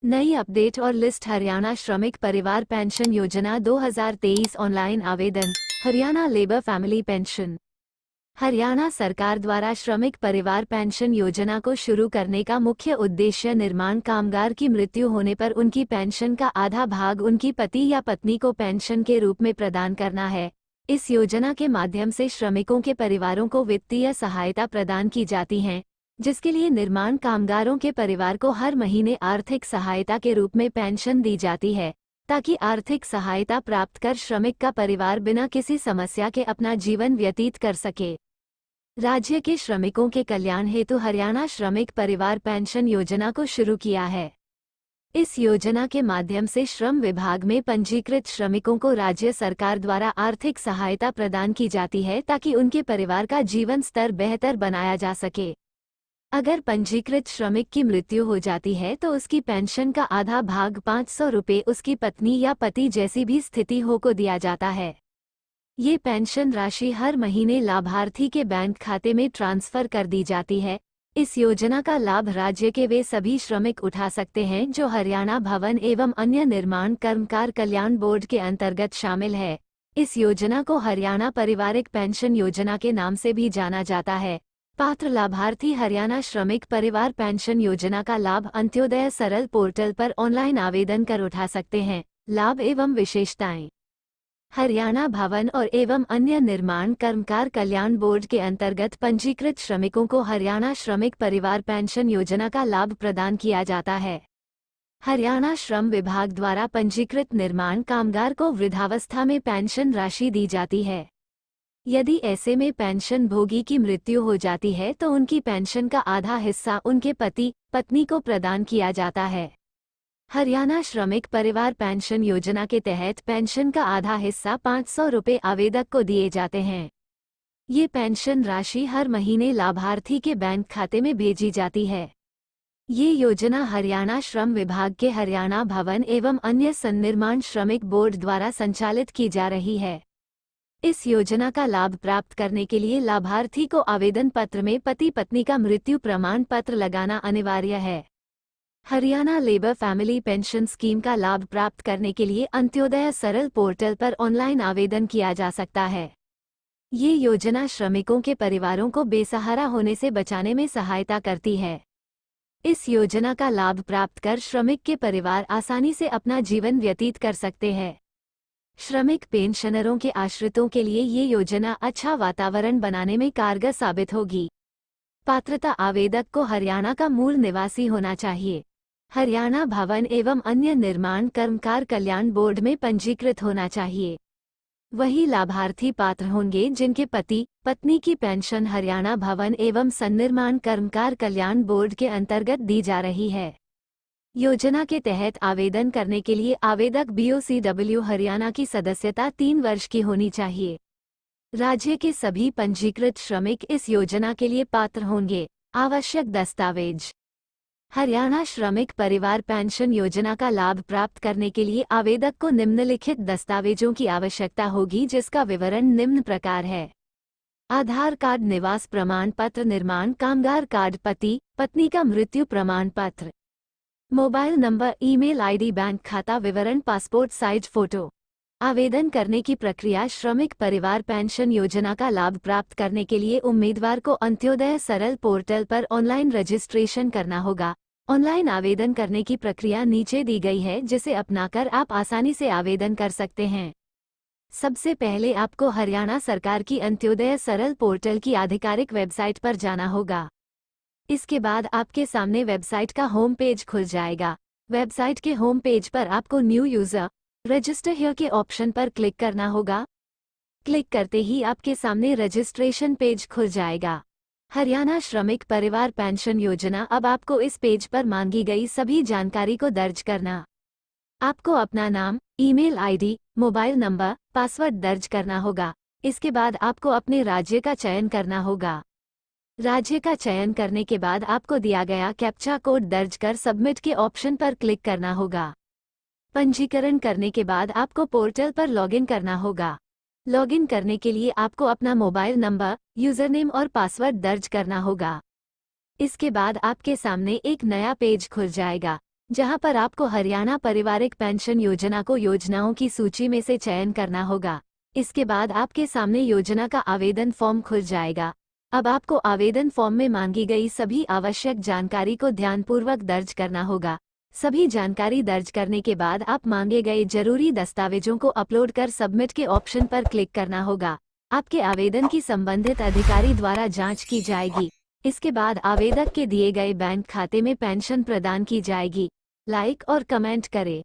नई अपडेट और लिस्ट। हरियाणा श्रमिक परिवार पेंशन योजना 2023 ऑनलाइन आवेदन। Haryana labour family pension. Haryana सरकार द्वारा श्रमिक परिवार पेंशन योजना को शुरू करने का मुख्य उद्देश्य निर्माण कामगार की मृत्यु होने पर उनकी पेंशन का आधा भाग उनकी पति या पत्नी को पेंशन के रूप में प्रदान करना है। इस योजना के माध्यम से श्रमिकों के परिवारों को वित्तीय सहायता प्रदान की जाती है, जिसके लिए निर्माण कामगारों के परिवार को हर महीने आर्थिक सहायता के रूप में पेंशन दी जाती है, ताकि आर्थिक सहायता प्राप्त कर श्रमिक का परिवार बिना किसी समस्या के अपना जीवन व्यतीत कर सके। राज्य के श्रमिकों के कल्याण हेतु हरियाणा श्रमिक परिवार पेंशन योजना को शुरू किया है। इस योजना के माध्यम से श्रम विभाग में पंजीकृत श्रमिकों को राज्य सरकार द्वारा आर्थिक सहायता प्रदान की जाती है, ताकि उनके परिवार का जीवन स्तर बेहतर बनाया जा सके। अगर पंजीकृत श्रमिक की मृत्यु हो जाती है तो उसकी पेंशन का आधा भाग 500 रुपये उसकी पत्नी या पति जैसी भी स्थिति हो को दिया जाता है। ये पेंशन राशि हर महीने लाभार्थी के बैंक खाते में ट्रांसफर कर दी जाती है। इस योजना का लाभ राज्य के वे सभी श्रमिक उठा सकते हैं जो हरियाणा भवन एवं अन्य निर्माण कर्मकार कल्याण बोर्ड के अंतर्गत शामिल है। इस योजना को हरियाणा पारिवारिक पेंशन योजना के नाम से भी जाना जाता है। पात्र लाभार्थी हरियाणा श्रमिक परिवार पेंशन योजना का लाभ अंत्योदय सरल पोर्टल पर ऑनलाइन आवेदन कर उठा सकते हैं। लाभ एवं विशेषताएं। हरियाणा भवन और एवं अन्य निर्माण कर्मकार कल्याण बोर्ड के अंतर्गत पंजीकृत श्रमिकों को हरियाणा श्रमिक परिवार पेंशन योजना का लाभ प्रदान किया जाता है। हरियाणा श्रम विभाग द्वारा पंजीकृत निर्माण कामगार को वृद्धावस्था में पेंशन राशि दी जाती है। यदि ऐसे में पेंशन भोगी की मृत्यु हो जाती है तो उनकी पेंशन का आधा हिस्सा उनके पति पत्नी को प्रदान किया जाता है। हरियाणा श्रमिक परिवार पेंशन योजना के तहत पेंशन का आधा हिस्सा 500 रुपये आवेदक को दिए जाते हैं। ये पेंशन राशि हर महीने लाभार्थी के बैंक खाते में भेजी जाती है। ये योजना हरियाणा श्रम विभाग के हरियाणा भवन एवं अन्य सन्निर्माण श्रमिक बोर्ड द्वारा संचालित की जा रही है। इस योजना का लाभ प्राप्त करने के लिए लाभार्थी को आवेदन पत्र में पति पत्नी का मृत्यु प्रमाण पत्र लगाना अनिवार्य है। Haryana labour family pension scheme का लाभ प्राप्त करने के लिए अंत्योदय सरल पोर्टल पर ऑनलाइन आवेदन किया जा सकता है। ये योजना श्रमिकों के परिवारों को बेसहारा होने से बचाने में सहायता करती है। इस योजना का लाभ प्राप्त कर श्रमिक के परिवार आसानी से अपना जीवन व्यतीत कर सकते हैं। श्रमिक पेंशनरों के आश्रितों के लिए ये योजना अच्छा वातावरण बनाने में कारगर साबित होगी। पात्रता आवेदक को हरियाणा का मूल निवासी होना चाहिए। हरियाणा भवन एवं अन्य निर्माण कर्मकार कल्याण बोर्ड में पंजीकृत होना चाहिए। वही लाभार्थी पात्र होंगे जिनके पति पत्नी की पेंशन हरियाणा भवन एवं सन्निर्माण कर्मकार कल्याण बोर्ड के अंतर्गत दी जा रही है। योजना के तहत आवेदन करने के लिए आवेदक BOCW हरियाणा की सदस्यता 3 वर्ष की होनी चाहिए। राज्य के सभी पंजीकृत श्रमिक इस योजना के लिए पात्र होंगे। आवश्यक दस्तावेज। हरियाणा श्रमिक परिवार पेंशन योजना का लाभ प्राप्त करने के लिए आवेदक को निम्नलिखित दस्तावेजों की आवश्यकता होगी, जिसका विवरण निम्न प्रकार है। आधार कार्ड, निवास प्रमाण पत्र, निर्माण कामगार कार्ड, पति पत्नी का मृत्यु प्रमाण पत्र, mobile number, email ID, bank खाता विवरण, पासपोर्ट साइज फोटो। आवेदन करने की प्रक्रिया। श्रमिक परिवार पेंशन योजना का लाभ प्राप्त करने के लिए उम्मीदवार को अंत्योदय सरल पोर्टल पर ऑनलाइन रजिस्ट्रेशन करना होगा। ऑनलाइन आवेदन करने की प्रक्रिया नीचे दी गई है, जिसे अपनाकर आप आसानी से आवेदन कर सकते हैं। सबसे पहले आपको हरियाणा सरकार की अंत्योदय सरल पोर्टल की आधिकारिक वेबसाइट पर जाना होगा। इसके बाद आपके सामने वेबसाइट का होम पेज खुल जाएगा। वेबसाइट के होम पेज पर आपको न्यू यूजर रजिस्टर हियर के ऑप्शन पर क्लिक करना होगा। क्लिक करते ही आपके सामने रजिस्ट्रेशन पेज खुल जाएगा। हरियाणा श्रमिक परिवार पेंशन योजना। अब आपको इस पेज पर मांगी गई सभी जानकारी को दर्ज करना। आपको अपना नाम, email ID, mobile number, password दर्ज करना होगा। इसके बाद आपको अपने राज्य का चयन करना होगा। राज्य का चयन करने के बाद आपको दिया गया कैप्चा कोड दर्ज कर सबमिट के ऑप्शन पर क्लिक करना होगा। पंजीकरण करने के बाद आपको पोर्टल पर लॉगिन करना होगा। लॉगिन करने के लिए आपको अपना मोबाइल नंबर, यूजरनेम और पासवर्ड दर्ज करना होगा। इसके बाद आपके सामने एक नया पेज खुल जाएगा। जहां पर आपको हरियाणा पारिवारिक पेंशन योजना को योजनाओं की सूची में से चयन करना होगा। इसके बाद आपके सामने योजना का आवेदन फॉर्म खुल जाएगा। अब आपको आवेदन फॉर्म में मांगी गई सभी आवश्यक जानकारी को ध्यानपूर्वक दर्ज करना होगा। सभी जानकारी दर्ज करने के बाद आप मांगे गए जरूरी दस्तावेजों को अपलोड कर सबमिट के ऑप्शन पर क्लिक करना होगा। आपके आवेदन की संबंधित अधिकारी द्वारा जांच की जाएगी। इसके बाद आवेदक के दिए गए बैंक खाते में पेंशन प्रदान की जाएगी। लाइक और कमेंट करें।